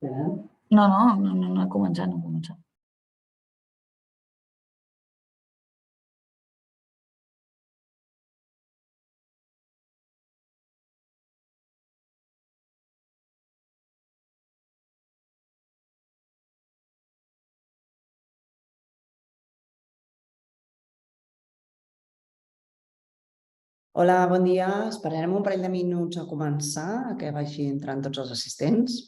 No he començat, no he començat. Hola, bon dia. Esperarem un parell de minuts a començar, que vagi entrant tots els assistents.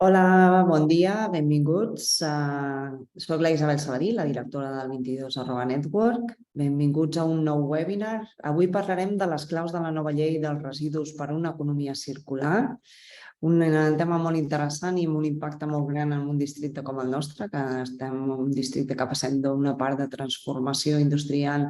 Hola, bon dia, benvinguts. Soc la Isabel Sabadell, la directora del 22@Network. Benvinguts a un nou webinar. Avui parlarem de les claus de la nova llei dels residus per a una economia circular, un tema molt interessant i amb un impacte molt gran en un districte com el nostre, que estem en un districte que passem d'una part de transformació industrial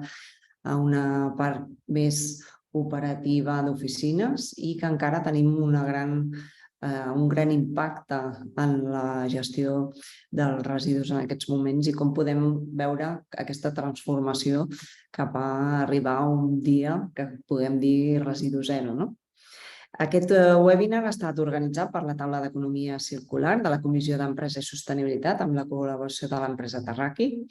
a una part més operativa d'oficines i que encara tenim un gran impacte en la gestió dels residus en aquests moments i com podem veure aquesta transformació cap a arribar a un dia que puguem dir residu zero, no? Aquest webinar ha estat organitzat per la Taula d'Economia Circular de la Comissió d'Empresa i Sostenibilitat amb la col·laboració de l'empresa Terraqui.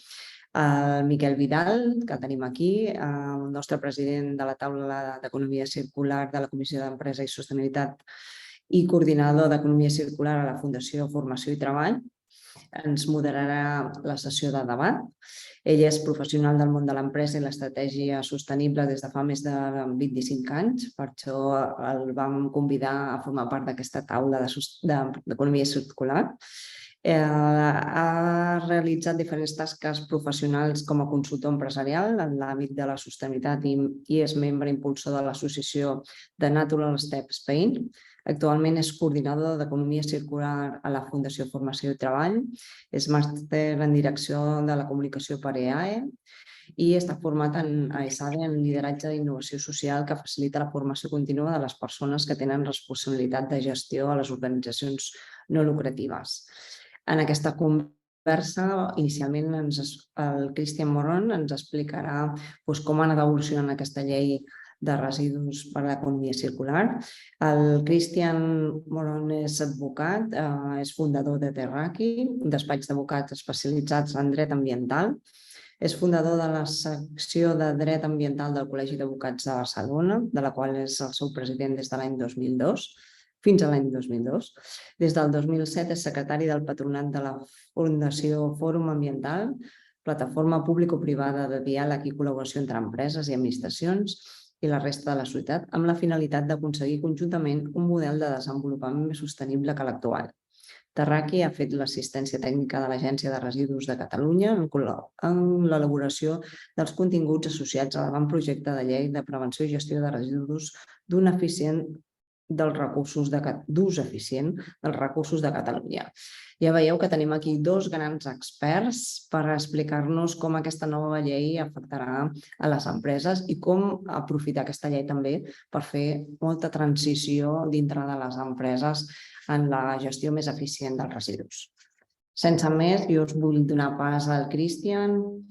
El Miquel Vidal, que tenim aquí, el nostre president de la Taula d'Economia Circular de la Comissió d'Empresa i Sostenibilitat i coordinador d'Economia Circular a la Fundació Formació i Treball, ens moderarà la sessió de debat. Ell és professional del món de l'empresa i l'estratègia sostenible des de fa més de 25 anys, per això el vam convidar a formar part d'aquesta taula d'economia circular. Ha realitzat diferents tasques professionals com a consultor empresarial en l'àmbit de la sostenibilitat i és membre impulsor de l'associació de Natural Step Spain. Actualment és coordinador d'Economia Circular a la Fundació Formació i Treball, és màster en Direcció de la Comunicació per EAE i està format a ESADE en Lideratge d'Innovació Social que facilita la formació contínua de les persones que tenen responsabilitat de gestió a les organitzacions no lucratives. En aquesta conversa, inicialment, el Cristian Morón ens explicarà com ha anat evolucionant aquesta llei de residus per a l'economia circular. El Cristian Morón és advocat, és fundador de Terraqui, un despatx d'advocats especialitzats en dret ambiental. És fundador de la secció de dret ambiental del Col·legi d'Advocats de Barcelona, de la qual és el seu president des de l'any 2002, fins a l'any 2002. Des del 2007 és secretari del patronat de la Fundació Fòrum Ambiental, plataforma público-privada de diàleg i col·laboració entre empreses i administracions i la resta de la societat, amb la finalitat d'aconseguir conjuntament un model de desenvolupament més sostenible que l'actual. Terraqui ha fet l'assistència tècnica de l'Agència de Residus de Catalunya en l'elaboració dels continguts associats a l'avantprojecte de llei de prevenció i gestió de residus d'ús eficient dels recursos de Catalunya. Ja veieu que tenim aquí dos grans experts per explicar-nos com aquesta nova llei afectarà a les empreses i com aprofitar aquesta llei també per fer molta transició dintre de les empreses en la gestió més eficient dels residus. Sense més, jo us vull donar pas al Cristian.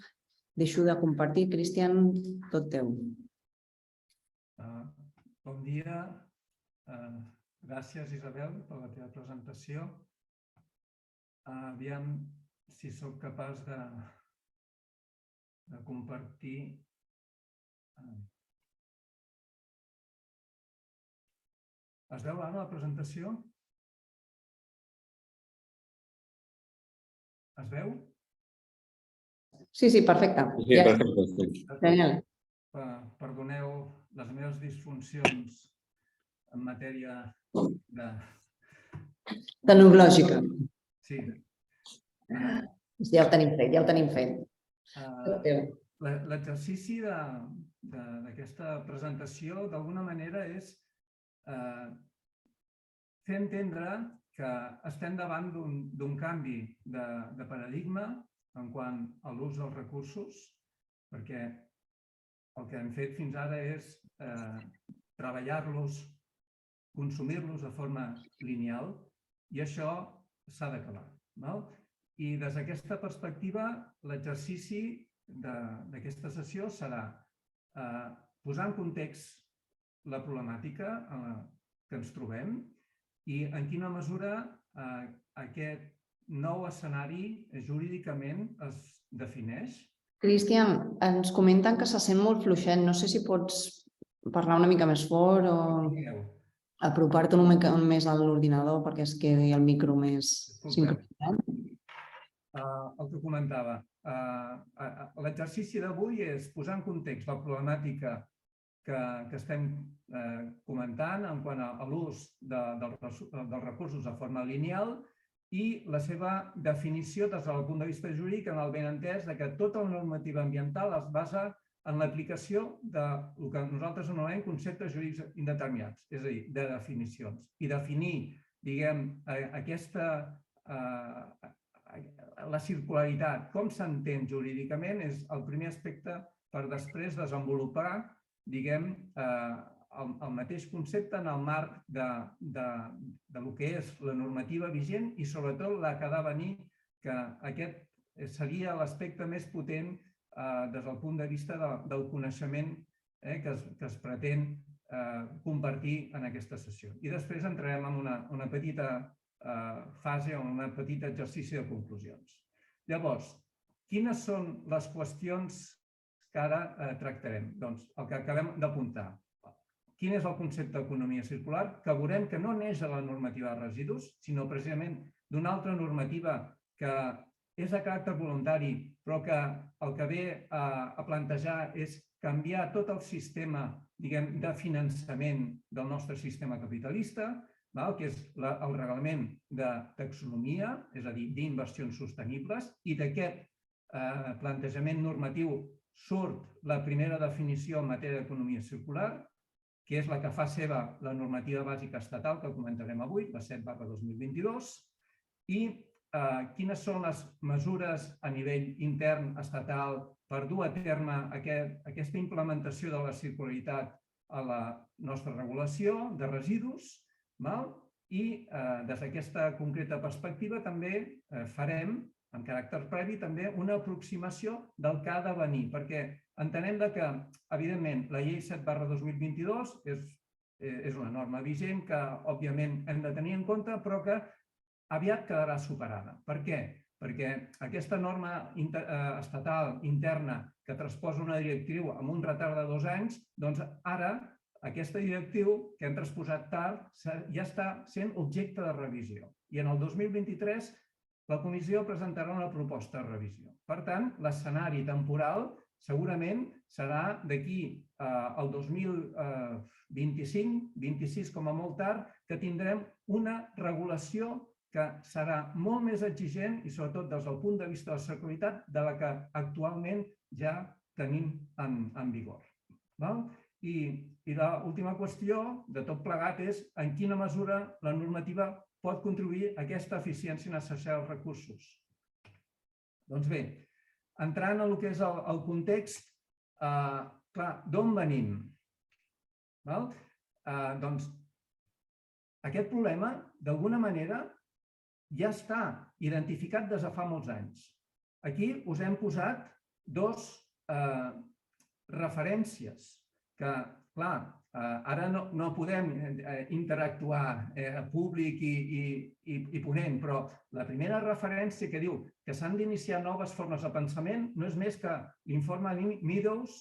Deixo de compartir. Cristian, tot teu. Bon dia. Gràcies, Isabel, per la teva presentació. Aviam si sóc capaç de compartir. Es veu ara la presentació? Es veu? Sí, perfecte. Sí, perfecte. Perdoneu les meves disfuncions en matèria de... Tecnològica. Sí. Ja ho tenim fet. L'exercici d'aquesta presentació d'alguna manera és fer entendre que estem davant d'un canvi de paradigma en quant a l'ús dels recursos, perquè el que hem fet fins ara és treballar-los, consumir-los de forma lineal, i això s'ha d'acabar. I des d'aquesta perspectiva, l'exercici d'aquesta sessió serà posar en context la problemàtica en la que ens trobem i en quina mesura aquest nou escenari jurídicament es defineix. Cristian, ens comenten que se sent molt fluixet. No sé si pots parlar una mica més fort o apropar-te una mica més a l'ordinador perquè es quedi el micro més sincronitzat. El que comentava, l'exercici d'avui és posar en context la problemàtica que estem comentant en quant a l'ús dels recursos de forma lineal i la seva definició des del punt de vista jurídic en el benentès que tota la normativa ambiental es basa en l'aplicació del que nosaltres anomenem conceptes jurídics indeterminats, és a dir, de definicions. I definir, diguem, la circularitat, com s'entén jurídicament, és el primer aspecte per després desenvolupar, diguem, el mateix concepte en el marc del que és la normativa vigent i sobretot la que ha de venir, que aquest seria l'aspecte més potent des del punt de vista del coneixement que es pretén compartir en aquesta sessió. I després entrarem en una petita fase o un petit exercici de conclusions. Llavors, quines són les qüestions que ara tractarem? Doncs el que acabem d'apuntar. Quin és el concepte d'economia circular? Que veurem que no neix de la normativa de residus, sinó precisament d'una altra normativa que és de caràcter voluntari, però que el que ve a plantejar és canviar tot el sistema de finançament del nostre sistema capitalista, que és el reglament de taxonomia, és a dir, d'inversions sostenibles, i d'aquest plantejament normatiu surt la primera definició en matèria d'economia circular, que és la que fa seva la normativa bàsica estatal que comentarem avui, la 7/2022, i quines són les mesures a nivell intern estatal per dur a terme aquesta implementació de la circularitat a la nostra regulació de residus, i des d'aquesta concreta perspectiva també farem, amb caràcter previ, també una aproximació del que ha de venir, perquè entenem que, evidentment, la llei 7/2022 és una norma vigent que, òbviament, hem de tenir en compte, però que aviat quedarà superada. Per què? Perquè aquesta norma estatal interna que transposa una directriu amb un retard de 2 anys, doncs ara aquesta directriu que hem transposat tard ja està sent objecte de revisió. I en el 2023 la Comissió presentarà una proposta de revisió. Per tant, l'escenari temporal segurament serà d'aquí al 2025-26 com a molt tard, que tindrem una regulació que serà molt més exigent i sobretot des del punt de vista de la circularitat de la que actualment ja tenim en vigor. I l'última qüestió de tot plegat és en quina mesura la normativa pot contribuir a aquesta eficiència necessària dels recursos. Doncs bé, entrant en el que és el context, clar, d'on venim? Doncs aquest problema, d'alguna manera, ja està identificat des de fa molts anys. Aquí us hem posat 2 referències que, clar, ara no podem interactuar públic i ponent, però la primera referència que diu que s'han d'iniciar noves formes de pensament no és més que l'informe Meadows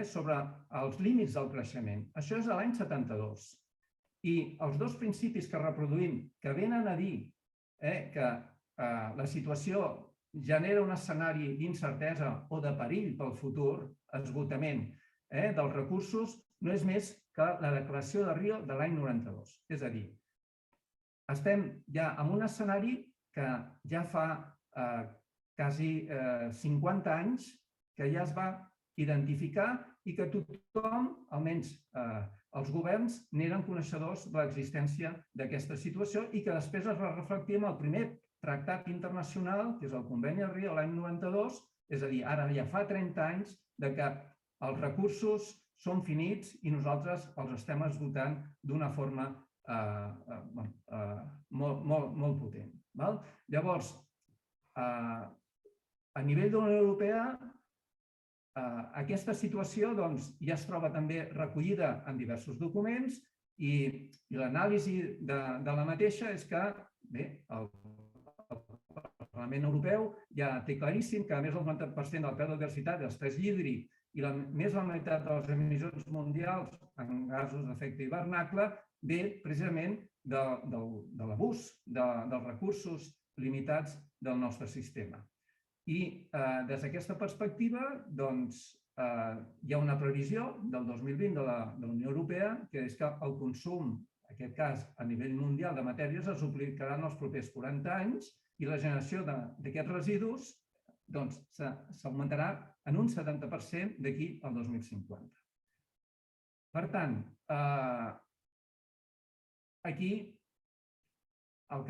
sobre els límits del creixement. Això és de l'any 72. I els 2 principis que reproduïm, que venen a dir que la situació genera un escenari d'incertesa o de perill pel futur, esgotament dels recursos, no és més que la declaració de Rio de l'any 92. És a dir, estem ja en un escenari que ja fa quasi 50 anys que ja es va identificar i que tothom, almenys els governs, n'eren coneixedors de l'existència d'aquesta situació i que després es va reflectir en el primer tractat internacional, que és el Conveni de Rio de l'any 92, és a dir, ara ja fa 30 anys que els recursos són finits i nosaltres els estem esgotant d'una forma molt potent. Llavors, a nivell de la Unió Europea, aquesta situació ja es troba també recollida en diversos documents i l'anàlisi de la mateixa és que el Parlament Europeu ja té claríssim que més del 90% del preu de diversitat d'estrès hídric i més de la meitat de les emissions mundials en gasos d'efecte hivernacle ve precisament de l'abús dels recursos limitats del nostre sistema. I des d'aquesta perspectiva hi ha una previsió del 2020 de la Unió Europea que és que el consum, en aquest cas a nivell mundial de matèries, es duplicarà en els propers 40 anys i la generació d'aquests residus s'augmentarà en un 70% d'aquí al 2050. Per tant, aquí el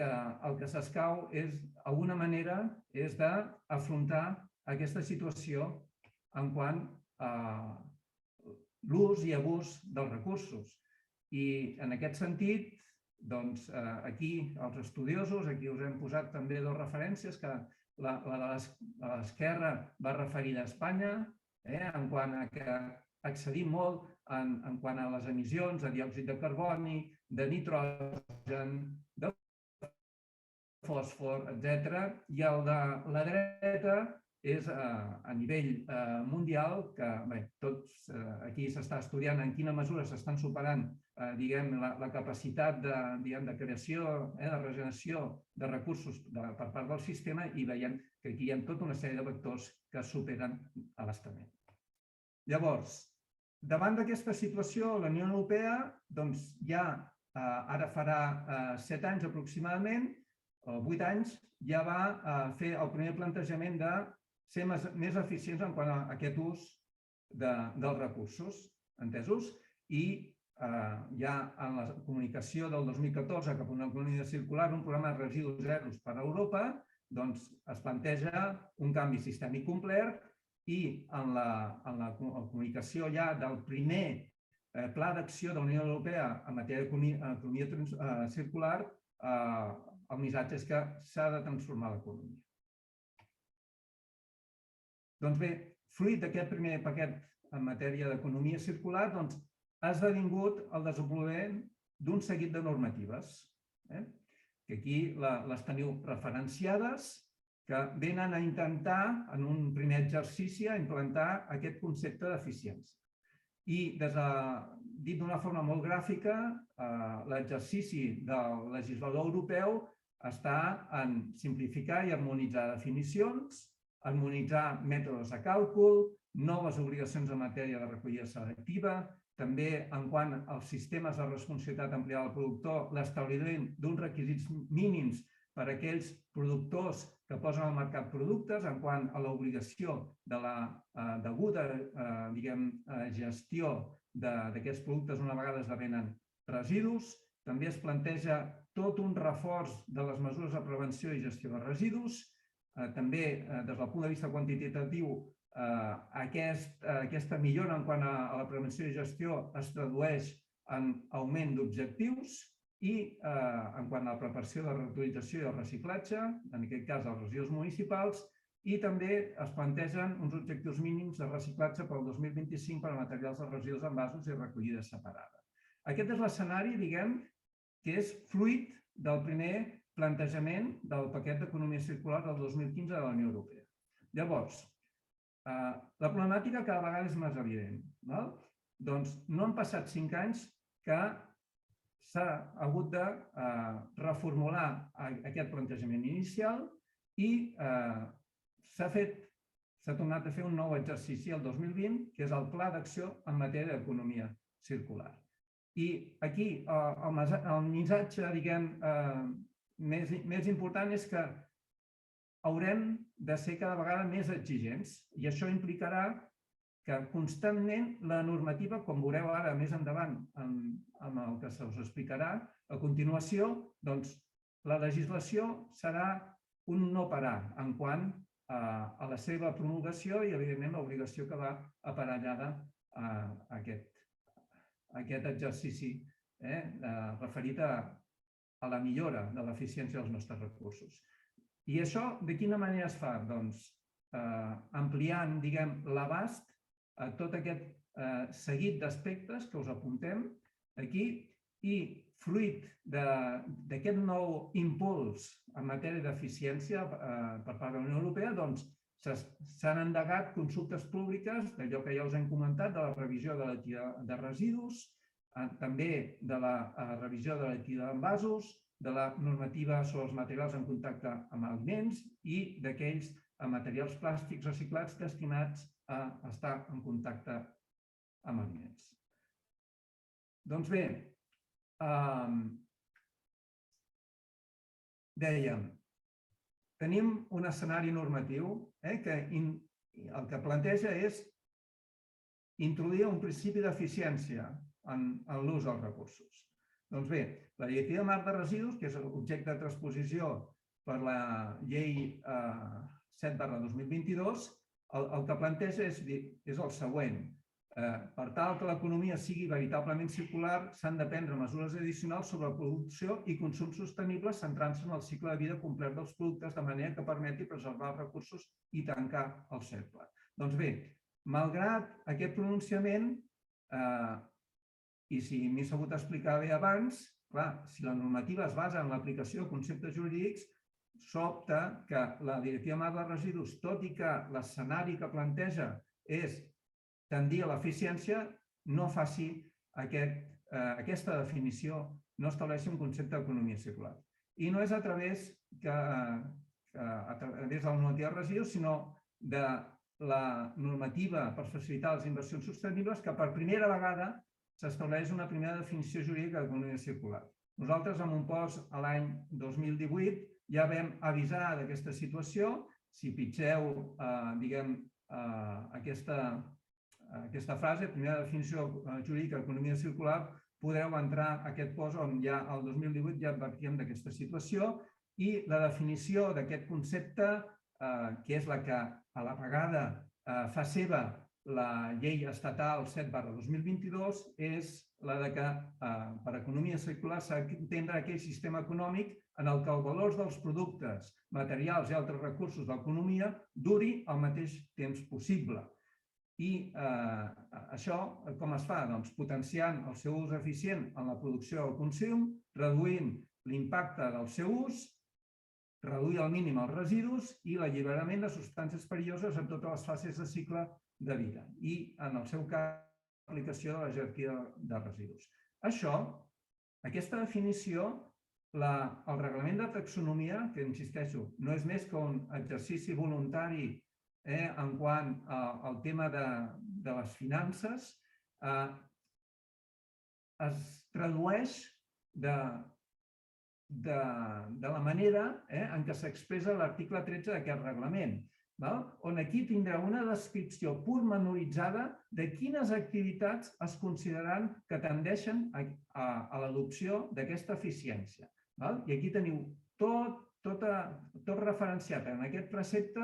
que s'escau és, d'alguna manera, és d'afrontar aquesta situació en quant a l'ús i abús dels recursos. I en aquest sentit, aquí els estudiosos, aquí us hem posat també 2 referències, que la de l'esquerra va referida a Espanya, en quant a que excedim molt en quant a les emissions de diòxid de carboni, de nitrogen, de fòsfor, etc. I el de la dreta és a nivell mundial, que tots aquí s'està estudiant en quina mesura s'estan superant la capacitat de creació, de regeneració de recursos per part del sistema i veiem que aquí hi ha tota una sèrie de vectors que superen a bastament. Llavors, davant d'aquesta situació, la Unió Europea ja ara farà 7 anys aproximadament, o 8 anys, ja va fer el primer plantejament de ser més eficients en quant a aquest ús dels recursos, entesos? I ja en la comunicació del 2014 cap a una economia circular, un programa de residus zeros per a Europa, doncs es planteja un canvi sistèmic complet i en la comunicació ja del primer Pla d'acció de la Unió Europea en matèria d'economia circular, el missatge és que s'ha de transformar l'economia. Doncs bé, fruit d'aquest primer paquet en matèria d'economia circular, ha esdevingut el desenvolupament d'un seguit de normatives, que aquí les teniu referenciades, que venen a intentar, en un primer exercici, a implantar aquest concepte d'eficiència. I, dit d'una forma molt gràfica, l'exercici del legislador europeu està en simplificar i harmonitzar definicions, harmonitzar mètodes de càlcul, noves obligacions en matèria de recollida selectiva, també en quant als sistemes de responsabilitat ampliada del productor, l'establiment d'uns requisits mínims per a aquells productors que posen al mercat productes, en quant a l'obligació de la deguda gestió d'aquests productes una vegada esdevenen residus. També es planteja tot un reforç de les mesures de prevenció i gestió de residus. També, des del punt de vista quantitatiu, aquesta millora en quant a la prevenció i gestió es tradueix en augment d'objectius i en quant a la preparació de reutilització i el reciclatge, en aquest cas els residus municipals, i també es plantegen uns objectius mínims de reciclatge pel 2025 per a materials de residus envasos i recollida separada. Aquest és l'escenari, diguem, que és fruit del primer plantejament del paquet d'economia circular del 2015 de la Unió Europea. Llavors, la problemàtica cada vegada és més evident. Doncs no han passat 5 anys que s'ha hagut de reformular aquest plantejament inicial i s'ha tornat a fer un nou exercici el 2020, que és el Pla d'Acció en matèria d'economia circular. I aquí el missatge, diguem, més important és que haurem de ser cada vegada més exigents i això implicarà que constantment la normativa, com veureu ara més endavant amb el que se us explicarà a continuació, doncs la legislació serà un no parar en quant a la seva promulgació i, evidentment, l'obligació que va aparellada a aquest exercici referit a la millora de l'eficiència dels nostres recursos. I això, de quina manera es fa? Doncs ampliant, diguem, l'abast a tot aquest seguit d'aspectes que us apuntem aquí i fruit d'aquest nou impuls en matèria d'eficiència per part de la Unió Europea, doncs s'han endegat consultes públiques d'allò que ja us hem comentat, de la revisió de l'etiqueta de residus, també de la revisió de l'etiqueta d'envasos, de la normativa sobre els materials en contacte amb aliments i d'aquells materials plàstics reciclats destinats a estar en contacte amb aliments. Doncs bé, dèiem, tenim un escenari normatiu que el que planteja és introduir un principi d'eficiència en l'ús dels recursos. Doncs bé, la Directiva Marc de Residus, que és objecte de transposició per la Llei 7/2022, el que planteja és el següent. Per tal que l'economia sigui veritablement circular, s'han de prendre mesures addicionals sobre la producció i consum sostenibles centrant-se en el cicle de vida complet dels productes de manera que permeti preservar els recursos i tancar el cercle. Doncs bé, malgrat aquest pronunciament, i si m'he sabut explicar bé abans, clar, si la normativa es basa en l'aplicació de conceptes jurídics, sobta que la Directiva Marc de Residus, tot i que l'escenari que planteja és tendir a l'eficiència, no faci aquesta definició, no estableixi un concepte d'economia circular. I no és a través de la normativa de residus, sinó de la normativa per facilitar les inversions sostenibles que per primera vegada s'estableix una primera definició jurídica d'economia circular. Nosaltres, amb un post l'any 2018, ja vam avisar d'aquesta situació. Si pitgeu, diguem, aquesta frase, primera definició jurídica d'economia circular, podreu entrar a aquest post on ja el 2018 ja advertíem d'aquesta situació i la definició d'aquest concepte, que és la que a la vegada fa seva la llei estatal 7/2022, és la de que per economia circular s'ha d'entendre aquell sistema econòmic en el que el valor dels productes, materials i altres recursos de l'economia duri al mateix temps possible. I això com es fa? Doncs potenciant el seu ús eficient en la producció o el consum, reduint l'impacte del seu ús, reduir al mínim els residus i l'alliberament de substàncies perilloses en totes les fases de cicle de vida i, en el seu cas, l'aplicació de la jerarquia de residus. Aquesta definició, el reglament de taxonomia, que insisteixo, no és més que un exercici voluntari en quant al tema de les finances, es tradueix de la manera en què s'expressa l'article 13 d'aquest reglament, on aquí tindrà una descripció pormenoritzada de quines activitats es consideraran que tendeixen a l'adopció d'aquesta eficiència. I aquí teniu tot referenciat en aquest precepte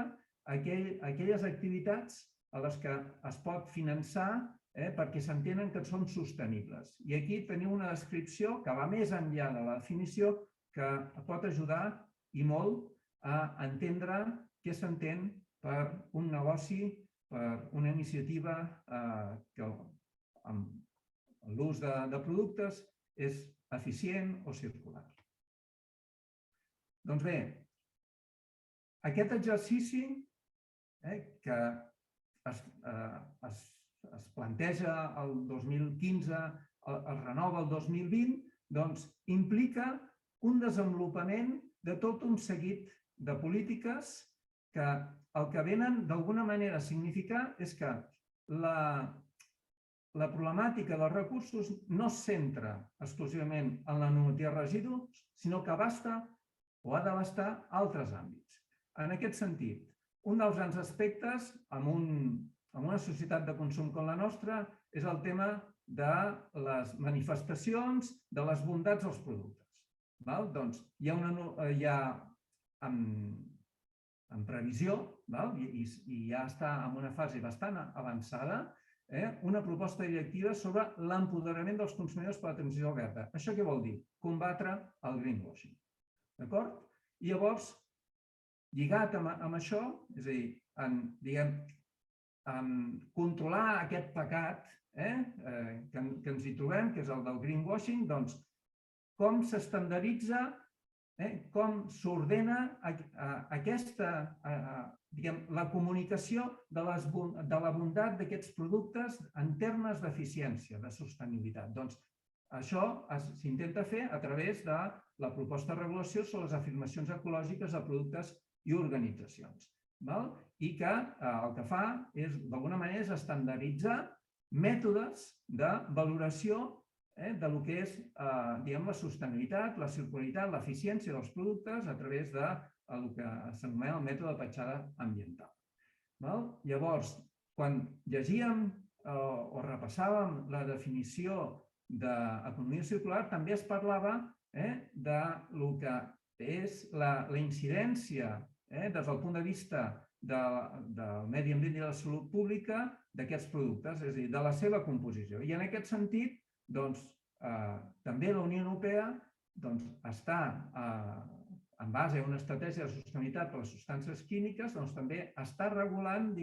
aquelles activitats a les que es pot finançar perquè s'entenen que són sostenibles. I aquí teniu una descripció que va més enllà de la definició que pot ajudar i molt a entendre què s'entén per un negoci, per una iniciativa que amb l'ús de productes és eficient o circular. Doncs bé, aquest exercici que es planteja el 2015, es renova el 2020, doncs implica un desenvolupament de tot un seguit de polítiques que el que venen d'alguna manera a significar és que la problemàtica dels recursos no es centra exclusivament en la normativa de residus, sinó que abasta o ha d'abastar altres àmbits. En aquest sentit, un dels grans aspectes en una societat de consum com la nostra és el tema de les manifestacions, de les bondats dels productes. Doncs hi ha en previsió, i ja està en una fase bastant avançada, una proposta directiva sobre l'empoderament dels consumidors per la transició verda. Això què vol dir? Combatre el greenwashing. D'acord? I llavors, lligat amb això, és a dir, controlar aquest pecat que ens hi trobem, que és el del greenwashing, doncs com s'estandarditza, com s'ordena la comunicació de la bondat d'aquests productes en termes d'eficiència, de sostenibilitat. Doncs això s'intenta fer a través de la proposta de regulació sobre les afirmacions ecològiques de productes i organitzacions. I que el que fa és, d'alguna manera, estandarditzar mètodes de valoració del que és la sostenibilitat, la circularitat, l'eficiència dels productes a través del que s'anomena el mètode de petjada ambiental. Llavors, quan llegíem o repassàvem la definició d'economia circular, també es parlava del que és la incidència des del punt de vista del medi ambient i de la salut pública d'aquests productes, és a dir, de la seva composició. I en aquest sentit, també la Unió Europea està, en base a una estratègia de sostenibilitat per les substàncies químiques, també està regulant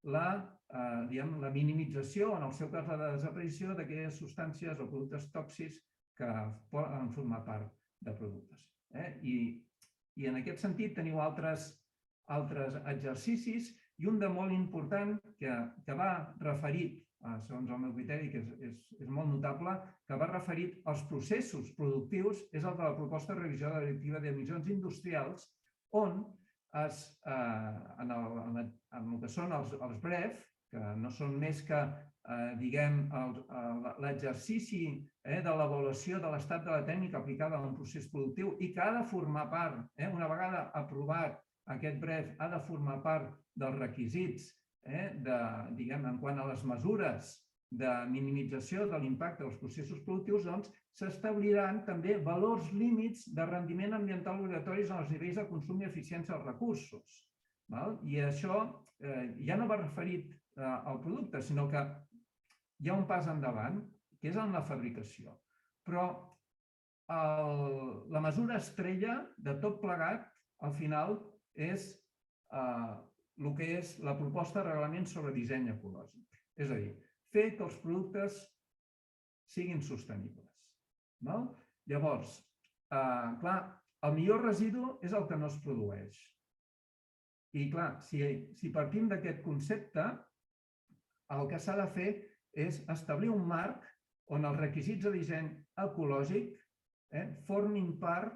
la minimització, en el seu cas la desaparició, d'aquelles substàncies o productes tòxics que poden formar part de productes. I en aquest sentit teniu altres exercicis i un de molt important que va referit, segons el meu criteri, que és molt notable, que va referit als processos productius, és el de la proposta de revisió de la directiva d'emissions industrials, on en el que són els BREF, que no són més que l'exercici de l'avaluació de l'estat de la tècnica aplicada a un procés productiu i que ha de formar part, una vegada aprovat aquest BREF, ha de formar part dels requisits en quant a les mesures de minimització de l'impacte dels processos productius, doncs s'establiran també valors límits de rendiment ambiental obligatoris en els nivells de consum i eficiència dels recursos. I això ja no va referit al producte, sinó que hi ha un pas endavant, que és en la fabricació. Però la mesura estrella de tot plegat, al final, és el que és la proposta de reglament sobre disseny ecològic. És a dir, fer que els productes siguin sostenibles. Llavors, clar, el millor residu és el que no es produeix. I clar, si partim d'aquest concepte, el que s'ha de fer és establir un marc on els requisits de disseny ecològic formin part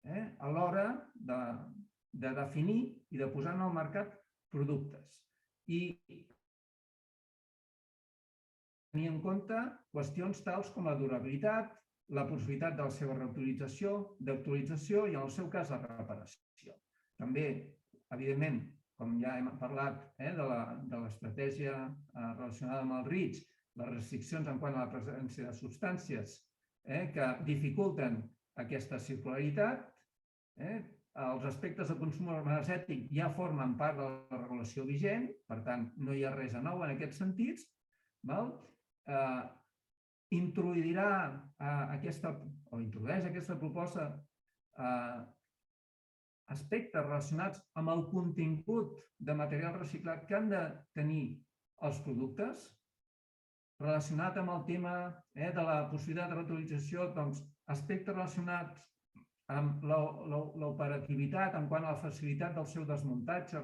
a l'hora de definir i de posar en el mercat productes. I tenir en compte qüestions tals com la durabilitat, la possibilitat de la seva reutilització, d'actualització i, en el seu cas, la reparació. També, evidentment, com ja hem parlat de l'estratègia relacionada amb el REACH, les restriccions en quant a la presència de substàncies que dificulten aquesta circularitat, els aspectes de consum energètic ja formen part de la regulació vigent, per tant, no hi ha res de nou en aquests sentits. Introdueix aquesta proposta aspectes relacionats amb el contingut de material reciclat que han de tenir els productes, relacionat amb el tema de la possibilitat de reutilització, doncs, aspectes relacionats amb l'operativitat en quant a la facilitat del seu desmuntatge,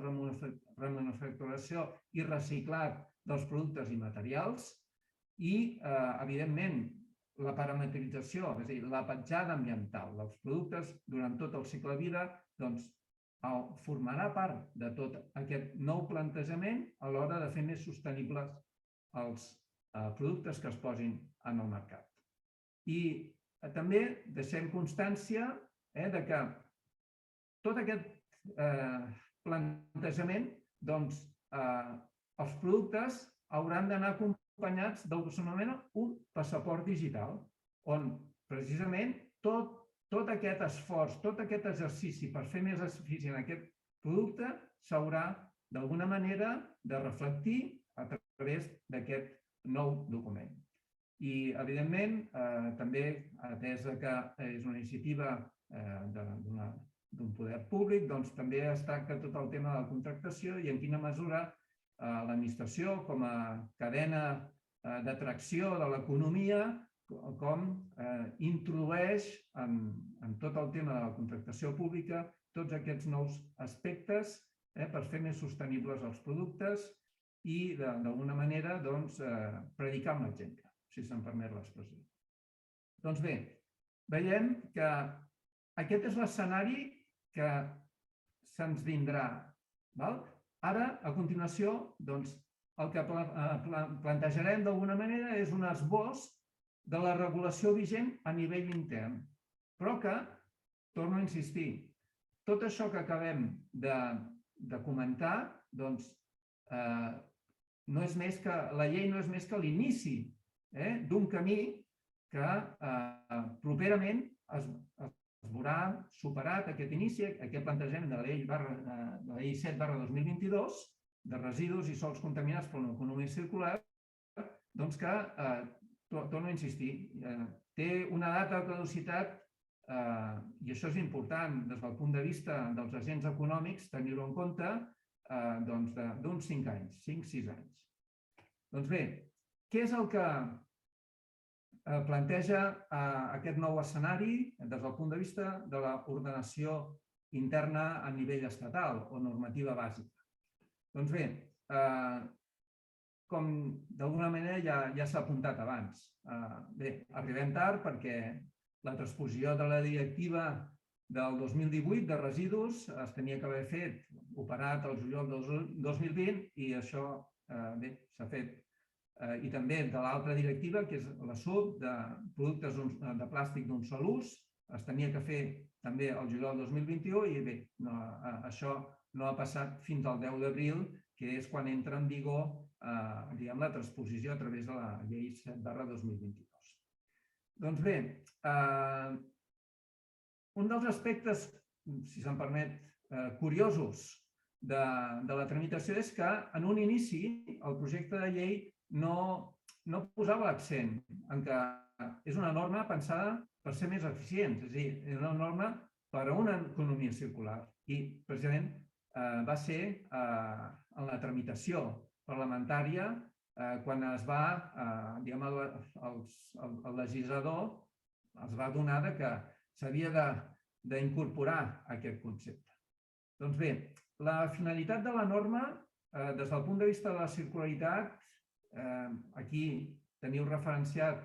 remanufacturació i reciclat dels productes i materials i, evidentment, la parametrització, és a dir, la petjada ambiental dels productes durant tot el cicle de vida, doncs, formarà part de tot aquest nou plantejament a l'hora de fer més sostenibles els productes que es posin en el mercat. I també deixem constància que tot aquest plantejament, doncs, els productes hauran d'anar acompanyats del que s'anomena un passaport digital, on precisament tot aquest esforç, tot aquest exercici per fer més eficient aquest producte s'haurà d'alguna manera de reflectir a través d'aquest nou document. I, evidentment, també, atès que és una iniciativa d'un poder públic, doncs també es tracta tot el tema de la contractació i en quina mesura l'administració, com a cadena d'atracció de l'economia, com introdueix en tot el tema de la contractació pública tots aquests nous aspectes per fer més sostenibles els productes i, d'alguna manera, predicar amb l'exemple, si se'm permet l'expressió. Doncs bé, veiem que aquest és l'escenari que se'ns vindrà. Ara, a continuació, el que plantejarem d'alguna manera és un esbós de la regulació vigent a nivell intern, però que, torno a insistir, tot això que acabem de comentar, doncs, la llei no és més que l'inici d'un camí que properament es veurà superat aquest inici, aquest plantejament de la llei 7/2022 de residus i sòls contaminats per una economia circular, doncs que, torno a insistir, té una data de caducitat, i això és important des del punt de vista dels agents econòmics, tenir-ho en compte, d'uns 5 anys, 5-6 anys. Doncs bé, què és el que planteja aquest nou escenari des del punt de vista de l'ordenació interna a nivell estatal o normativa bàsica? Doncs bé, com d'alguna manera ja s'ha apuntat abans. Bé, arribem tard perquè la transposició de la directiva del 2018 de residus es tenia que haver fet, operat el juliol del 2020, i això s'ha fet. I també de l'altra directiva, que és la SUB, de productes de plàstic d'un sol ús, es tenia que fer també el juliol del 2021 i bé, això no ha passat fins al 10 d'abril, que és quan entra en vigor la transposició a través de la llei 7/2022. Doncs bé, un dels aspectes, si se'm permet, curiosos de la tramitació és que en un inici el projecte de llei no posava l'accent en que és una norma pensada per ser més eficient, és a dir, és una norma per a una economia circular. I precisament va ser en la tramitació parlamentària quan es va, el legislador es va adonar que s'havia d'incorporar aquest concepte. Doncs bé, la finalitat de la norma, des del punt de vista de la circularitat, aquí teniu referenciat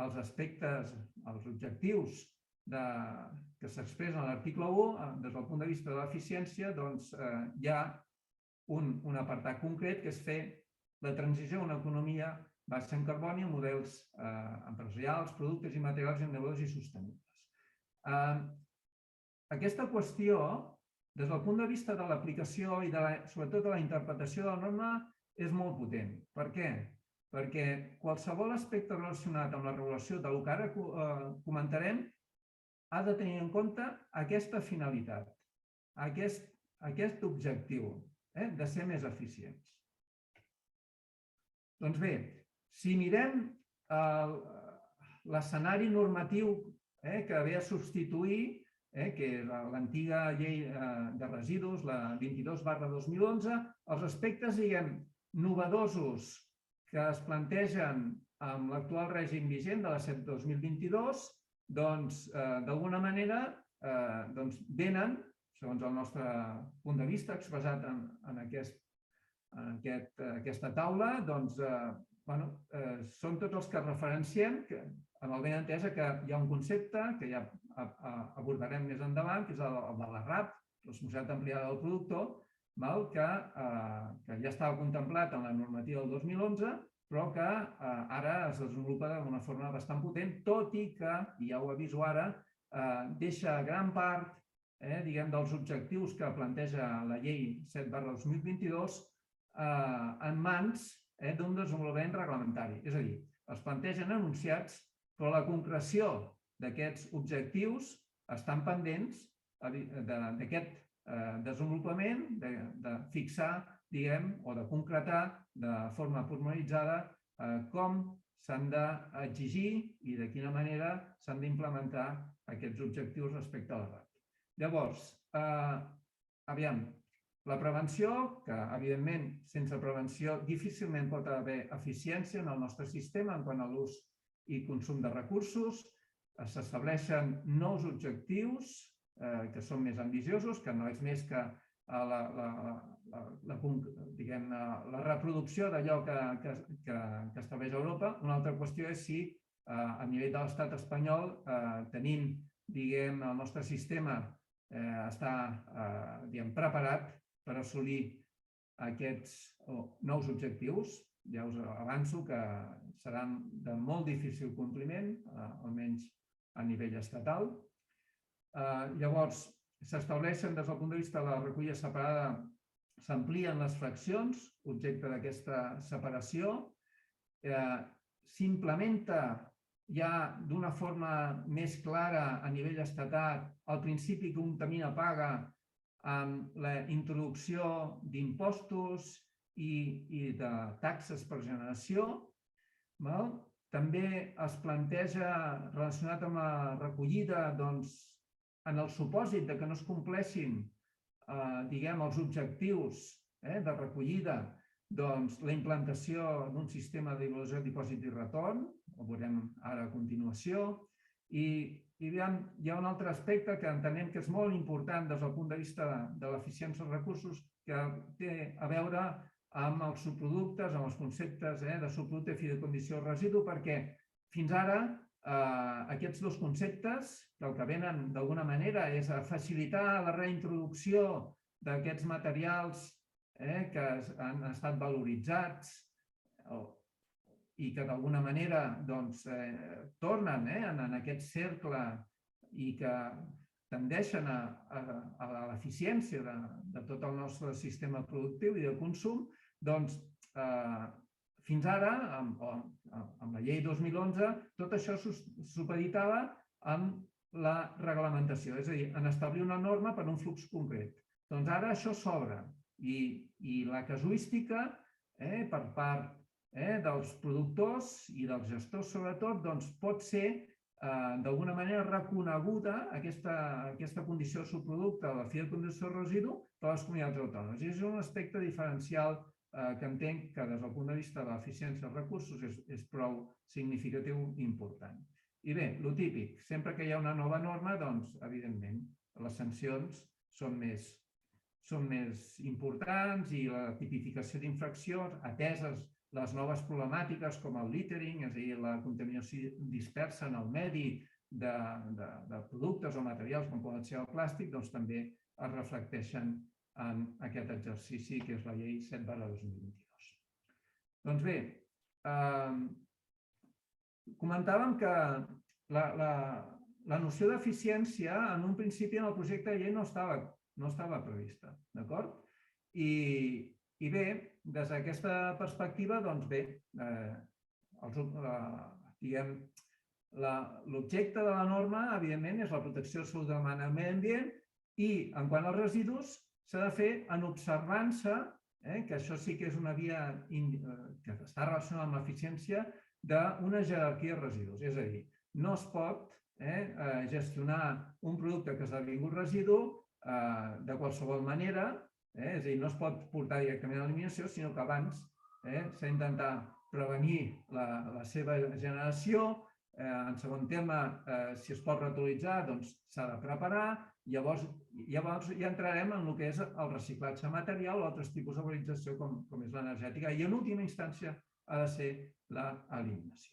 els aspectes, els objectius que s'expressen a l'article 1, des del punt de vista de l'eficiència, doncs hi ha un apartat concret que és fer la transició a una economia baixa en carboni amb models empresarials, productes i materials innovadors i sostenibles. Aquesta qüestió, des del punt de vista de l'aplicació i sobretot de la interpretació de la norma, és molt potent. Per què? Perquè qualsevol aspecte relacionat amb la regulació del que ara comentarem ha de tenir en compte aquesta finalitat, aquest objectiu de ser més eficients. Doncs bé, si mirem l'escenari normatiu que ve a substituir, que és l'antiga llei de residus, la 22/2011, els aspectes, novedosos que es plantegen amb l'actual règim vigent de la 7/2022, doncs, d'alguna manera, venen, segons el nostre punt de vista expressat en aquesta taula, doncs, són tots els que referenciem, amb el benentès que hi ha un concepte que ja abordarem més endavant, que és el de la RAP, responsabilitat ampliada del productor, que ja estava contemplat en la normativa del 2011, però que ara es desenvolupa d'una forma bastant potent, tot i que, i ja ho aviso ara, deixa gran part dels objectius que planteja la llei 7/2022 en mans d'un desenvolupament reglamentari. És a dir, es plantegen enunciats, però la concreció d'aquests objectius estan pendents d'aquest desenvolupament, de fixar, o de concretar de forma formalitzada com s'han d'exigir i de quina manera s'han d'implementar aquests objectius respecte a la RAP. Llavors, la prevenció, que evidentment sense prevenció difícilment pot haver eficiència en el nostre sistema en quant a l'ús i consum de recursos, s'estableixen nous objectius que són més ambiciosos, que no és més que la reproducció d'allò que estableix Europa. Una altra qüestió és si a nivell de l'estat espanyol tenim, el nostre sistema està preparat per assolir aquests nous objectius. Ja us avanço que seran de molt difícil compliment, almenys a nivell estatal. Llavors, s'estableixen des del punt de vista de la recollida separada, s'amplien les fraccions, objecte d'aquesta separació, s'implementa ja d'una forma més clara a nivell estatal el principi que un contamina paga amb la introducció d'impostos i de taxes per generació. També es planteja, relacionat amb la recollida, en el supòsit que no es compleixin els objectius de recollida, la implantació d'un sistema d'avaluació, dipòsit i retorn, ho veurem ara a continuació. I hi ha un altre aspecte que entenem que és molt important des del punt de vista de l'eficiència dels recursos, que té a veure amb els subproductes, amb els conceptes de subproducte i fi de condició de residu, perquè fins ara aquests dos conceptes, que el que venen d'alguna manera és a facilitar la reintroducció d'aquests materials que han estat valoritzats i que d'alguna manera tornen en aquest cercle i que tendeixen a l'eficiència de tot el nostre sistema productiu i de consum, doncs fins ara, amb la llei 2011, tot això supeditava amb la reglamentació, és a dir, en establir una norma per un flux concret. Doncs ara això s'obre i la casuística per part dels productors i dels gestors, sobretot, pot ser d'alguna manera reconeguda aquesta condició de subproducte de la fi de condició de residu per les comunitats autònomes. I és un aspecte diferencial que entenc que des del punt de vista de l'eficiència dels recursos és prou significatiu i important. I bé, el típic, sempre que hi ha una nova norma, doncs, evidentment, les sancions són més importants i la tipificació d'infraccions, ateses les noves problemàtiques com el littering, és a dir, la contaminació dispersa en el medi de productes o materials com poden ser el plàstic, doncs també es reflecteixen en aquest exercici que és la llei 7/2022. Doncs bé, comentàvem que la noció d'eficiència en un principi en el projecte de llei no estava prevista, d'acord? I bé, des d'aquesta perspectiva, doncs bé, l'objecte de la norma, evidentment, és la protecció de la salut humana i medi ambient i, en quant als residus, s'ha de fer en observança, que això sí que és una via que està relacionada amb l'eficiència, d'una jerarquia de residus. És a dir, no es pot gestionar un producte que ha esdevingut residu de qualsevol manera, és a dir, no es pot portar directament a l'eliminació, sinó que abans s'ha d'intentar prevenir la seva generació. En segon terme, si es pot reutilitzar, doncs s'ha de preparar. Llavors ja entrarem en el que és el reciclatge material o altres tipus de valorització com és l'energètica. I en última instància ha de ser l'eliminació.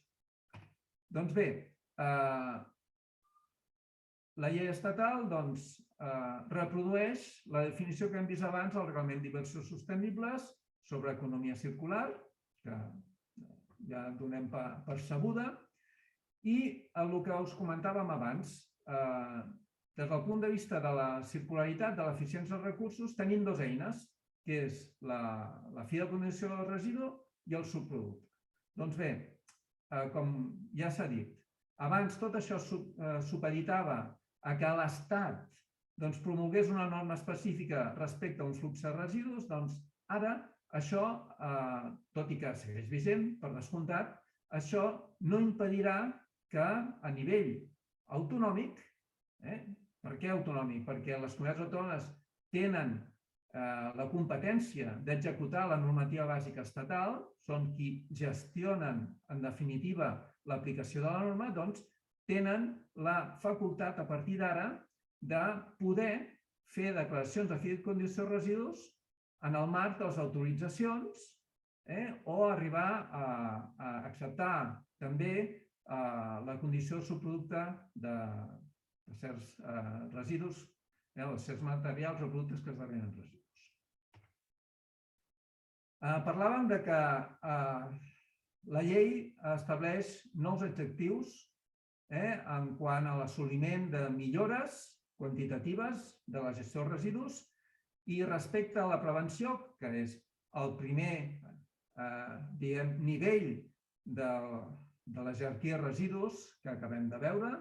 Doncs bé, la llei estatal reprodueix la definició que hem vist abans del Reglament d'Inversions Sostenibles sobre economia circular, que ja donem per sabuda, i el que us comentàvem abans, des del punt de vista de la circularitat, de l'eficiència dels recursos, tenim dues eines, que és la fi de condició del residu i el subproducte. Doncs bé, com ja s'ha dit, abans tot això supeditava a que l'Estat promogués una norma específica respecte a un flux de residus, doncs ara això, tot i que segueix vigent, per descomptat, això no impedirà que a nivell autonòmic, per què autonòmic? Perquè les comunitats autònomes tenen la competència d'executar la normativa bàsica estatal, són qui gestionen, en definitiva, l'aplicació de la norma, doncs tenen la facultat, a partir d'ara, de poder fer declaracions de fi de condició de residus en el marc de les autoritzacions o arribar a acceptar també la condició de subproducte de certs residus, de certs materials o productes que esdevenen residus. Parlàvem que la llei estableix nous objectius en quant a l'assoliment de millores quantitatives de la gestió dels residus i respecte a la prevenció, que és el primer nivell de la jerarquia de residus que acabem de veure.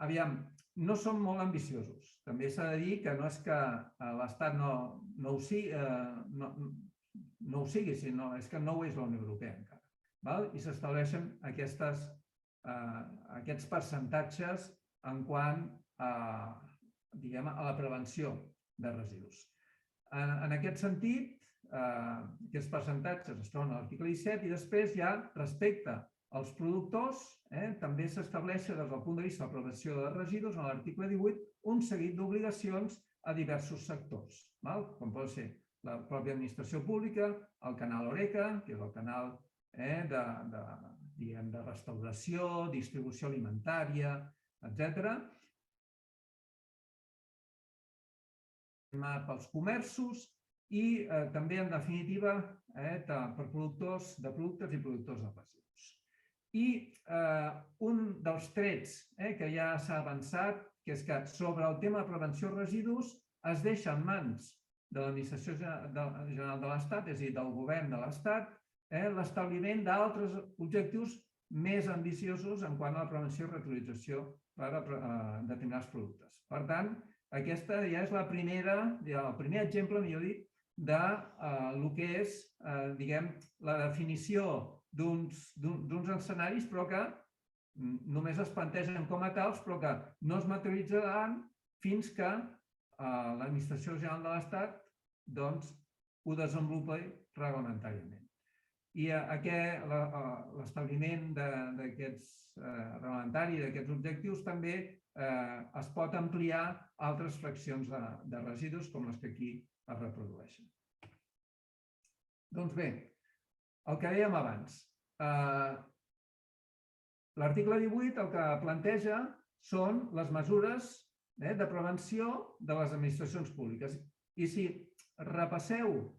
Aviam, no som molt ambiciosos. També s'ha de dir que no és que l'Estat no ho sigui, sinó és que no ho és la Unió Europea encara. I s'estableixen aquests percentatges en quant a la prevenció de residus. En aquest sentit, aquests percentatges es troben a l'article 17 i després ja respecte als productors també s'estableix des del punt de vista de la prevenció de residus en l'article 18 un seguit d'obligacions a diversos sectors, com pot ser la pròpia administració pública, el canal Horeca, que és el canal de restauració, distribució alimentària, etc. Pels comerços i també, en definitiva, per productors de productes i productors de residus. I un dels trets que ja s'ha avançat, que és que sobre el tema de prevenció de residus es deixa en mans de l'Administració General de l'Estat, és a dir, del govern de l'Estat, l'establiment d'altres objectius més ambiciosos en quant a la prevenció i reutilització per a determinats productes. Per tant, aquesta ja és el primer exemple, millor dit, del que és, diguem, la definició d'uns escenaris, però que només es plantegen com a tals, però que no es materialitzaran fins que l'Administració General de l'Estat ho desenvolupi reglamentàriament. I l'establiment d'aquests reglamentari, d'aquests objectius, també es pot ampliar a altres fraccions de residus, com les que aquí es reprodueixen. Doncs bé, el que dèiem abans, l'article 18 el que planteja són les mesures de prevenció de les administracions públiques. I si repasseu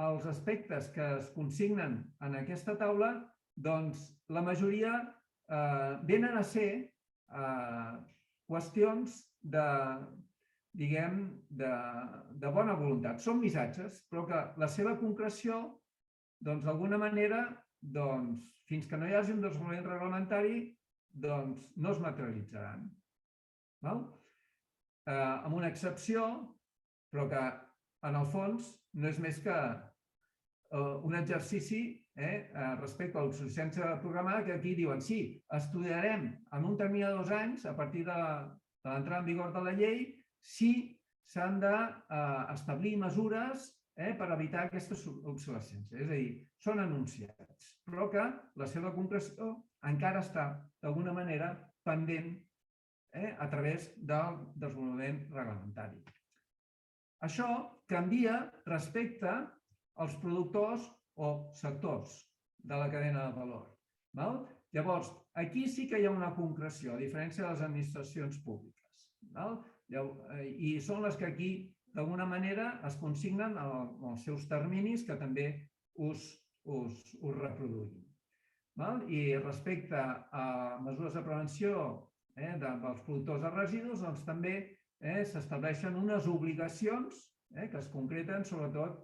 els aspectes que es consignen en aquesta taula, doncs la majoria venen a ser qüestions de bona voluntat. Són missatges, però que la seva concreció, d'alguna manera, fins que no hi hagi un desenvolupament reglamentari, no es materialitzaran. Amb una excepció, però que en el fons no és més que un exercici respecte a l'obsolescència programada, que aquí diuen sí, estudiarem en un termini de 2 anys, a partir de l'entrada en vigor de la llei, si s'han d'establir mesures per evitar aquesta obsolescència. És a dir, són anunciats, però que la seva concreció encara està, d'alguna manera, pendent a través del desenvolupament reglamentari. Això canvia respecte als productors o sectors de la cadena de valor. Llavors, aquí sí que hi ha una concreció, a diferència de les administracions públiques. I són les que aquí, d'alguna manera, es consignen els seus terminis, que també us reproduïm. I respecte a mesures de prevenció dels productors de residus, doncs també s'estableixen unes obligacions que es concreten sobretot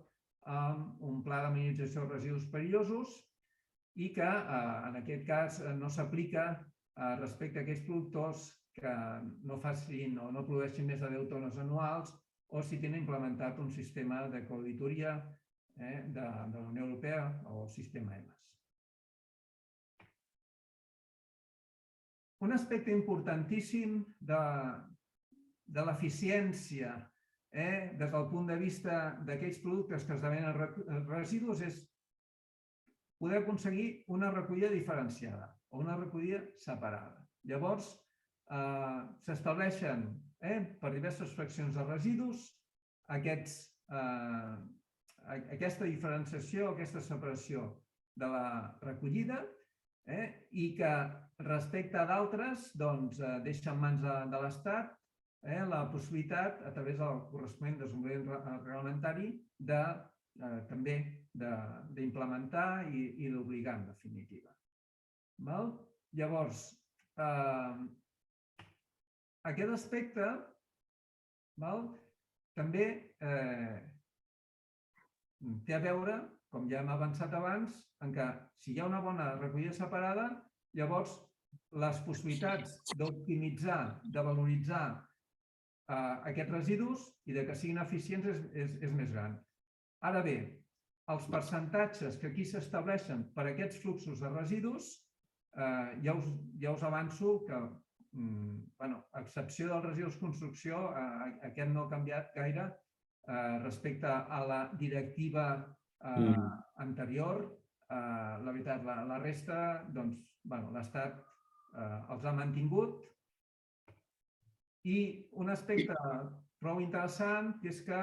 amb un pla de minimització de residus perillosos i que en aquest cas no s'aplica respecte a aquells productors que no facin o no produeixin més de 10 tones anuals o si tenen implementat un sistema de coauditoria de la Unió Europea o el sistema EMAS. Un aspecte importantíssim de l'eficiència des del punt de vista d'aquells productes que esdevenen residus és poder aconseguir una recollida diferenciada o una recollida separada. Llavors, s'estableixen per diverses fraccions de residus aquesta diferenciació, aquesta separació de la recollida i que respecte a d'altres deixa en mans de l'Estat la possibilitat, a través del corresponent desenvolupament reglamentari, també d'implementar i d'obligar, en definitiva. Llavors, aquest aspecte també té a veure, com ja hem avançat abans, en què si hi ha una bona recollida separada, llavors les possibilitats d'optimitzar, de valoritzar aquests residus i que siguin eficients és més gran. Ara bé, els percentatges que aquí s'estableixen per a aquests fluxos de residus, ja us avanço que, a excepció dels residus construcció, aquest no ha canviat gaire respecte a la directiva anterior. La veritat, la resta, l'Estat els ha mantingut. I un aspecte prou interessant és que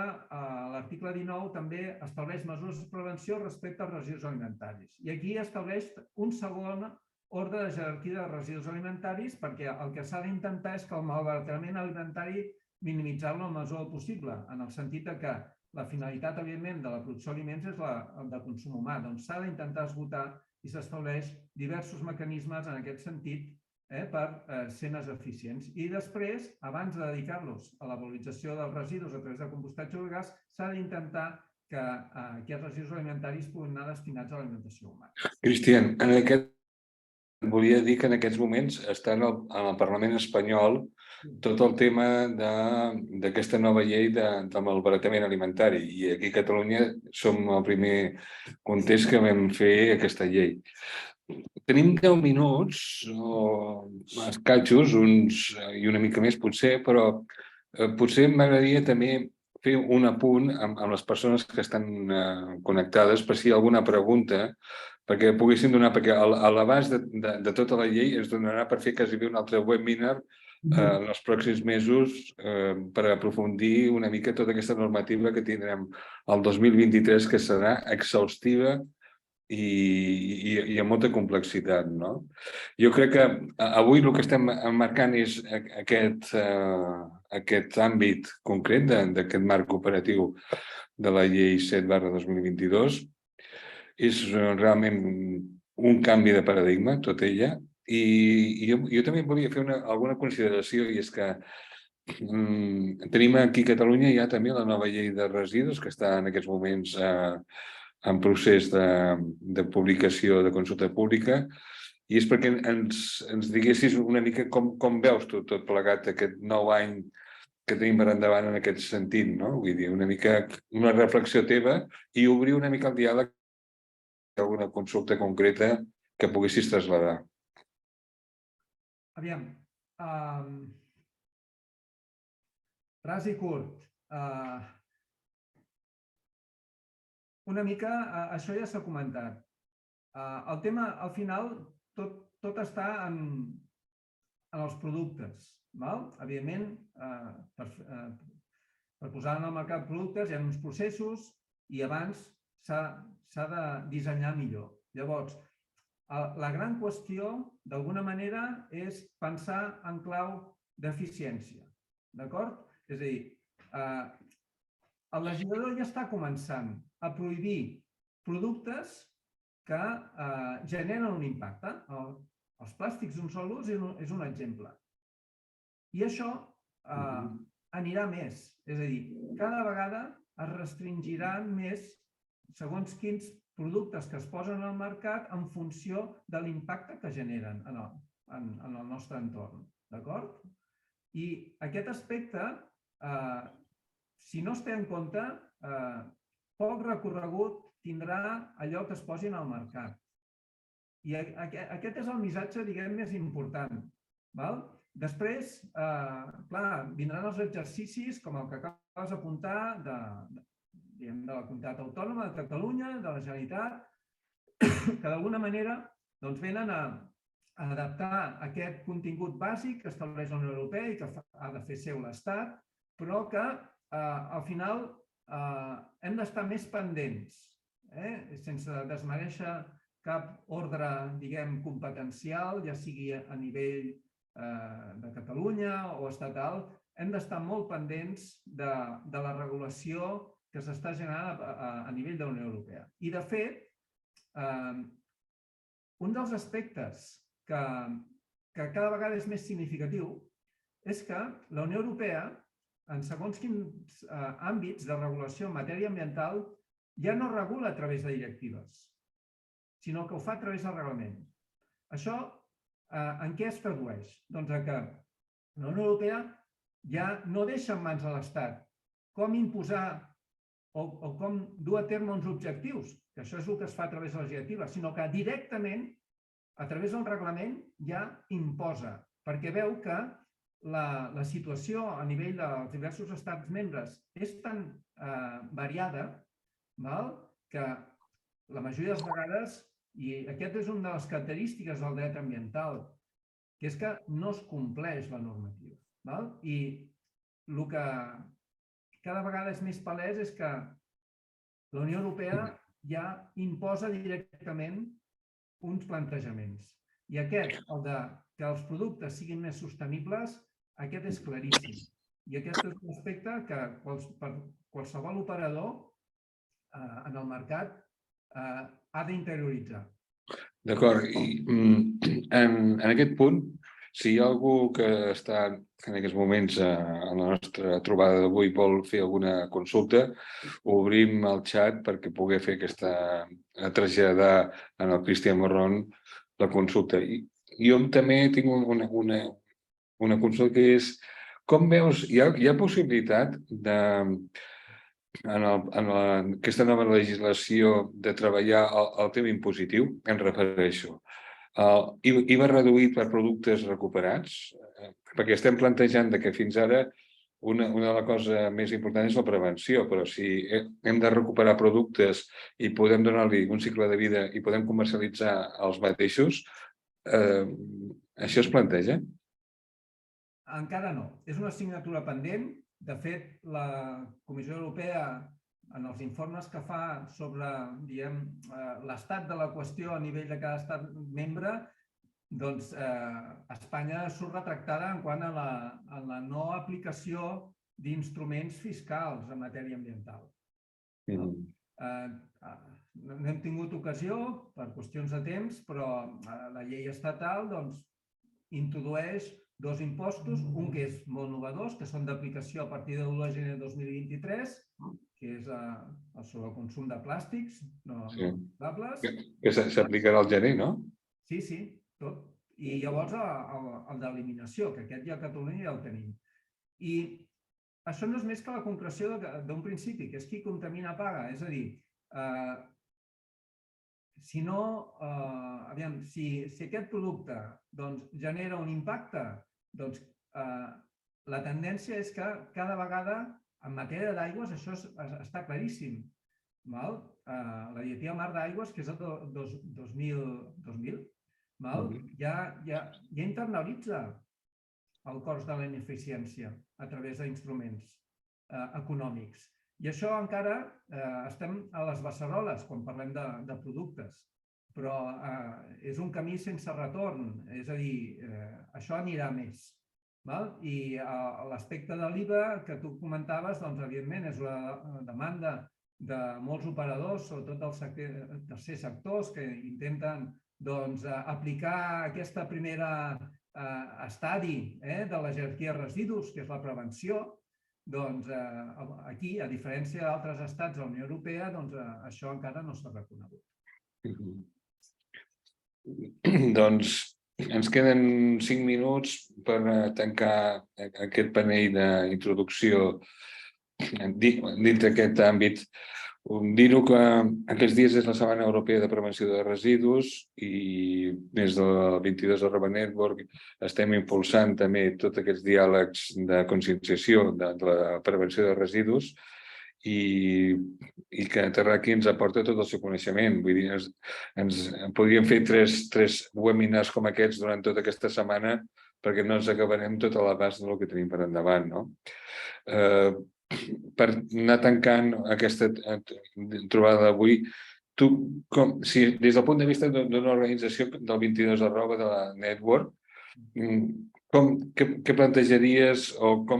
l'article 19 també estableix mesures de prevenció respecte als residus alimentaris. I aquí estableix un segon ordre de jerarquia de residus alimentaris perquè el que s'ha d'intentar és que el malbaratament alimentari minimitzar-lo en la mesura possible, en el sentit que la finalitat, evidentment, de la producció d'aliments és el de consum humà. Doncs s'ha d'intentar esgotar i s'estableix diversos mecanismes en aquest sentit per ser més eficients. I després, abans de dedicar-los a la valorització dels residus a través de compostatge o gas, s'ha d'intentar que aquests residus alimentaris puguin anar destinats a l'alimentació humana. Cristian, volia dir que en aquests moments està en el Parlament espanyol tot el tema d'aquesta nova llei del malbaratament alimentari. I aquí a Catalunya som el primer context que vam fer aquesta llei. Tenim 10 minuts, o escatxos, i una mica més potser, però potser m'agradaria també fer un apunt amb les persones que estan connectades per si hi ha alguna pregunta, perquè poguessin donar, perquè a l'abast de tota la llei ens donarà per fer quasi un altre webinar en els pròxims mesos per aprofundir una mica tota aquesta normativa que tindrem el 2023, que serà exhaustiva i amb molta complexitat, no? Jo crec que avui el que estem emmarcant és aquest àmbit concret d'aquest marc operatiu de la llei 7/2022. És realment un canvi de paradigma, tot ella, i jo també volia fer alguna consideració, i és que tenim aquí a Catalunya ja també la nova llei de residus, que està en aquests moments en procés de publicació, de consulta pública, i és perquè ens diguessis una mica com veus tu tot plegat aquest nou any que tenim per endavant en aquest sentit, no? Vull dir, una mica una reflexió teva i obrir una mica el diàleg alguna consulta concreta que poguessis traslladar. Aviam, ras i curt. Una mica, això ja s'ha comentat. El tema, al final, tot està en els productes. Evidentment, per posar en el mercat productes hi ha uns processos i abans s'ha de dissenyar millor. Llavors, la gran qüestió, d'alguna manera, és pensar en clau d'eficiència. D'acord? És a dir, el legislador ja està començant a prohibir productes que generen un impacte. Els plàstics d'un sol ús és un exemple. I això anirà més. És a dir, cada vegada es restringiran més segons quins productes que es posen al mercat en funció de l'impacte que generen en el nostre entorn. D'acord? I aquest aspecte, si no es té en compte, poc recorregut tindrà allò que es posin al mercat. I aquest és el missatge, diguem, més important. Després, clar, vindran els exercicis com el que acabes d'apuntar de la Comunitat Autònoma de Catalunya, de la Generalitat, que d'alguna manera venen a adaptar aquest contingut bàsic que estableix la Unió Europea i que ha de fer seu l'Estat, però que al final hem d'estar més pendents, sense desmereixer cap ordre, diguem, competencial, ja sigui a nivell de Catalunya o estatal, hem d'estar molt pendents de la regulació que s'està generant a nivell de la Unió Europea. I, de fet, un dels aspectes que cada vegada és més significatiu és que la Unió Europea, en segons quins àmbits de regulació en matèria ambiental, ja no regula a través de directives, sinó que ho fa a través del reglament. Això en què es tradueix? Doncs que la Unió Europea ja no deixa en mans de l'Estat com imposar o com dur a terme uns objectius, que això és el que es fa a través de les directives, sinó que directament, a través del reglament, ja imposa, perquè veu que la situació a nivell dels diversos estats membres és tan variada que la majoria de les vegades, i aquesta és una de les característiques del dret ambiental, que és que no es compleix la normativa. I el que cada vegada és més palès és que la Unió Europea ja imposa directament uns plantejaments. I aquest, el de que els productes siguin més sostenibles, aquest és claríssim. I aquest és un aspecte que qualsevol operador en el mercat ha d'interioritzar. D'acord. En aquest punt, Si hi ha algú que està en aquests moments a la nostra trobada d'avui vol fer alguna consulta, obrim el xat perquè pugui fer traslladar en el Cristian Morron la consulta. I jo també tinc una consulta que és, com veus, hi ha possibilitat en aquesta nova legislació de treballar el tema impositiu, em refereixo. IVA reduït per productes recuperats, perquè estem plantejant que fins ara una de les coses més importants és la prevenció, però si hem de recuperar productes i podem donar-li un cicle de vida i podem comercialitzar els mateixos, això es planteja? Encara no. És una assignatura pendent. De fet, la Comissió Europea, en els informes que fa sobre l'estat de la qüestió a nivell de cada estat membre, doncs Espanya surt retractada en quant a la no aplicació d'instruments fiscals en matèria ambiental. No hem tingut ocasió, per qüestions de temps, però la llei estatal introdueix dos impostos, un que és molt innovador, que són d'aplicació a partir de l'1 de gener de 2023, que és sobre el consum de plàstics no reciclables. Que s'aplicarà al gener, no? Sí, tot. I llavors el d'eliminació, que aquest ja a Catalunya ja el tenim. I això no és més que la concreció d'un principi, que és qui contamina paga. És a dir, si aquest producte genera un impacte, la tendència és que cada vegada en matèria d'aigües això està claríssim. La Directiva Marc d'Aigües, que és el 2000, ja internalitza el cost de la ineficiència a través d'instruments econòmics. I això encara estem a les beceroles quan parlem de productes, però és un camí sense retorn, és a dir, això anirà més. I l'aspecte de l'IVA que tu comentaves, evidentment, és una demanda de molts operadors, sobretot dels tercers sectors, que intenten aplicar aquesta primera estadi de la jerarquia de residus, que és la prevenció. Aquí, a diferència d'altres estats de la Unió Europea, això encara no s'ha reconegut. Doncs ens queden 5 minuts per tancar aquest panell d'introducció dins d'aquest àmbit. Dir-ho que aquests dies és la Setmana Europea de Prevenció de Residus i des del 22 @Network estem impulsant també tots aquests diàlegs de conscienciació de la prevenció de residus i que Terraqui ens aporta tot el seu coneixement. Vull dir, podríem fer tres webinars com aquests durant tota aquesta setmana perquè no ens acabarem tot a l'abast del que tenim per endavant, no? Per anar tancant aquesta trobada d'avui, tu, des del punt de vista d'una organització del 22 @ de la Network, què plantejaries o què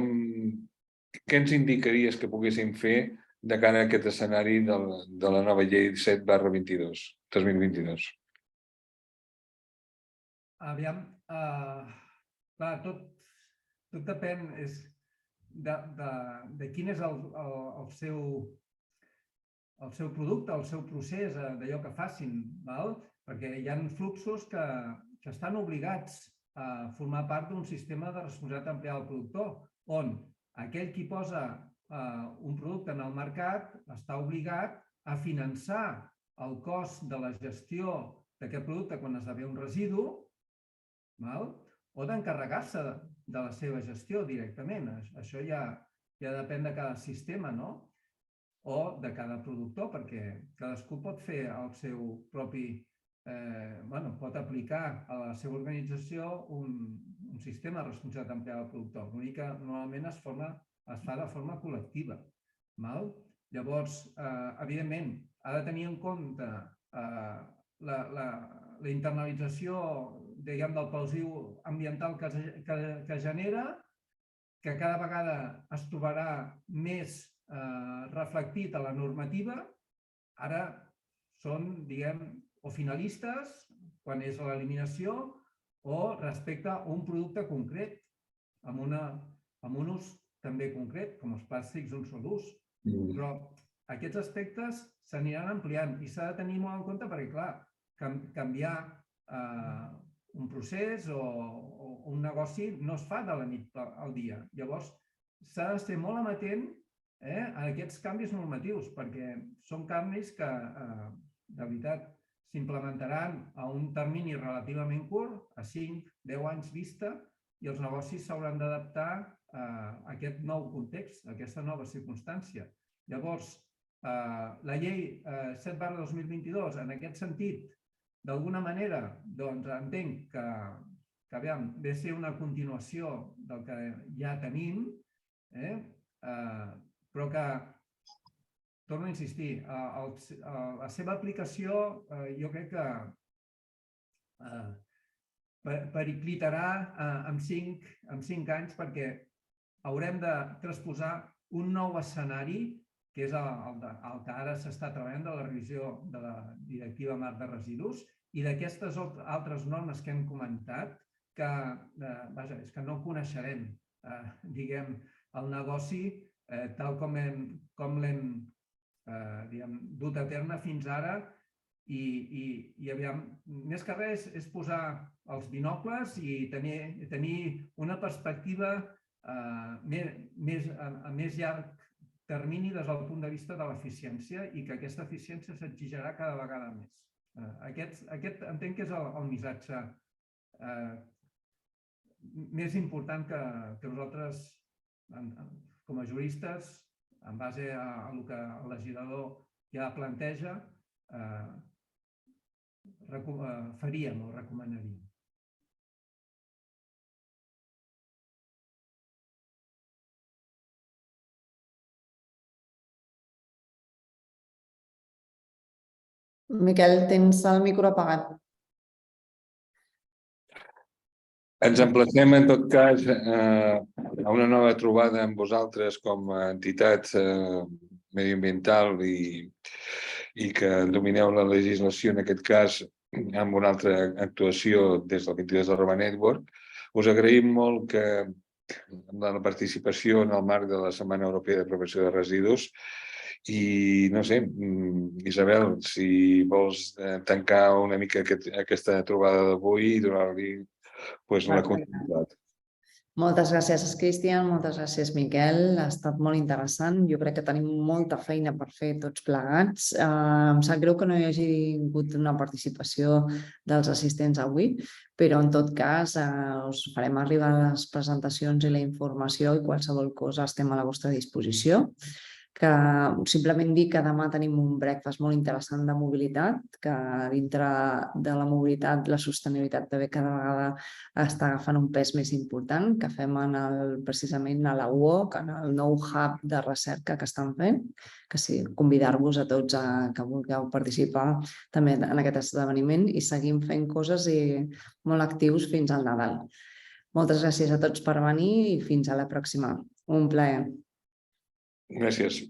ens indicaries que poguéssim fer de cara a aquest escenari de la nova llei 7/22, 2022? Aviam, clar, tot depèn de quin és el seu producte, el seu procés, d'allò que facin, perquè hi ha fluxos que estan obligats a formar part d'un sistema de responsabilitat ampliada del productor, on aquell qui posa un producte en el mercat està obligat a finançar el cost de la gestió d'aquest producte quan esdevé un residu, o d'encarregar-se de la seva gestió directament. Això ja depèn de cada sistema, no? O de cada productor, perquè cadascú pot fer el seu propi... pot aplicar a la seva organització un sistema de responsabilitat ampliada del productor. L'únic que normalment es fa de forma col·lectiva. Llavors, evidentment, ha de tenir en compte la internalització del pausiu ambiental que genera, que cada vegada es trobarà més reflectit a la normativa. Ara són, diguem, o finalistes, quan és l'eliminació, o respecte a un producte concret, amb un ús també concret, com els plàstics d'un sol ús. Però aquests aspectes s'aniran ampliant i s'ha de tenir molt en compte perquè, clar, canviar un procés o un negoci no es fa de la nit al dia. Llavors, s'ha de ser molt amatent a aquests canvis normatius, perquè són canvis que, de veritat, s'implementaran a un termini relativament curt, a 5-10 anys vista, i els negocis s'hauran d'adaptar a aquest nou context, a aquesta nova circumstància. Llavors, la llei 7/2022, en aquest sentit, d'alguna manera, doncs entenc que ve a ser una continuació del que ja tenim, però que, torno a insistir, la seva aplicació jo crec que periclitarà en 5 anys perquè haurem de transposar un nou escenari, que és el que ara s'està treballant de la revisió de la Directiva Marc de Residus i d'aquestes altres normes que hem comentat, que és que no coneixerem, diguem, el negoci tal com l'hem dut a terme fins ara i més que res és posar els binocles i tenir una perspectiva a més llarg termini des del punt de vista de l'eficiència i que aquesta eficiència s'exigirà cada vegada més. Aquest entenc que és el missatge més important que nosaltres, com a juristes, en base al que el legislador ja planteja, faríem o recomanaríem. Miquel, tens el micro apagat. Ens emplacem, en tot cas, a una nova trobada amb vosaltres com a entitat mediambiental i que domineu la legislació, en aquest cas, amb una altra actuació des del 22 Network. Us agraïm molt que la participació en el marc de la Setmana Europea de Prevenció de Residus i, no sé, Isabel, si vols tancar una mica aquesta trobada d'avui i donar-li la continuïtat. Moltes gràcies, Cristian, moltes gràcies, Miquel. Ha estat molt interessant. Jo crec que tenim molta feina per fer tots plegats. Em sap greu que no hi hagi hagut una participació dels assistents avui, però en tot cas us farem arribar les presentacions i la informació i qualsevol cosa estem a la vostra disposició. Que simplement dir que demà tenim un breakfast molt interessant de mobilitat, que dintre de la mobilitat la sostenibilitat també cada vegada està agafant un pes més important, que fem precisament a la UOC, en el nou hub de recerca que estan fent, que sí, convidar-vos a tots que vulgueu participar també en aquest esdeveniment i seguim fent coses molt actius fins al Nadal. Moltes gràcies a tots per venir i fins a la pròxima. Un plaer. Gràcies.